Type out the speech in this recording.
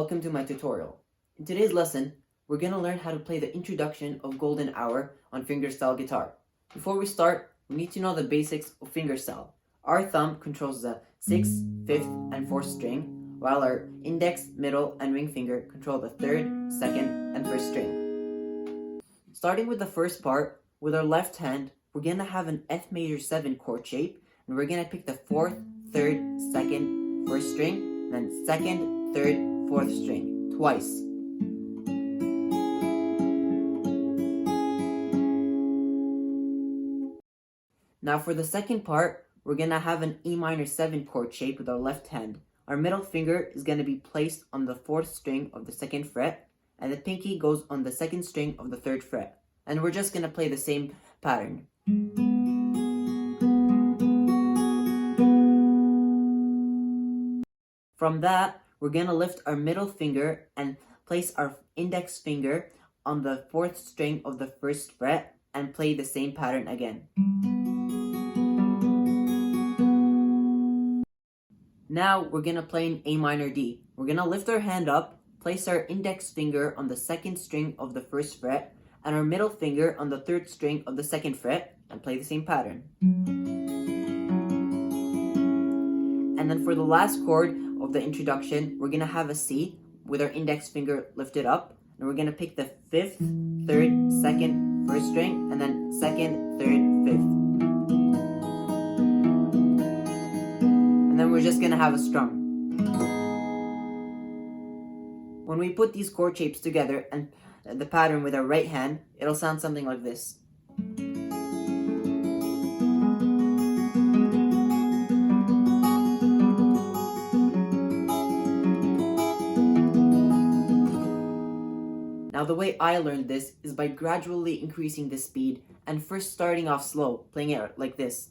welcome to my tutorial. In today's lesson, we're going to learn how to play the introduction of Golden Hour on fingerstyle guitar. Before we start, we need to know the basics of fingerstyle. Our thumb controls the 6th, 5th, and 4th string, while our index, middle, and ring finger control the 3rd, 2nd, and 1st string. Starting with the first part, with our left hand, we're going to have an F major 7 chord shape, and we're going to pick the 4th, 3rd, 2nd, 1st string, then 2nd, 3rd, 4th string, twice. Now for the second part, we're going to have an E minor 7 chord shape with our left hand. Our middle finger is going to be placed on the 4th string of the 2nd fret, and the pinky goes on the 2nd string of the 3rd fret. And we're just going to play the same pattern. From that, we're going to lift our middle finger and place our index finger on the 4th string of the 1st fret and play the same pattern again. Now we're going to play an A minor D. We're going to lift our hand up, place our index finger on the 2nd string of the 1st fret and our middle finger on the 3rd string of the 2nd fret and play the same pattern. And then for the last chord of the introduction, we're going to have a C with our index finger lifted up, and we're going to pick the 5th, 3rd, 2nd, 1st string, and then 2nd, 3rd, 5th. And then we're just going to have a strum. When we put these chord shapes together and the pattern with our right hand, it'll sound something like this. Now the way I learned this is by gradually increasing the speed and first starting off slow, playing it like this.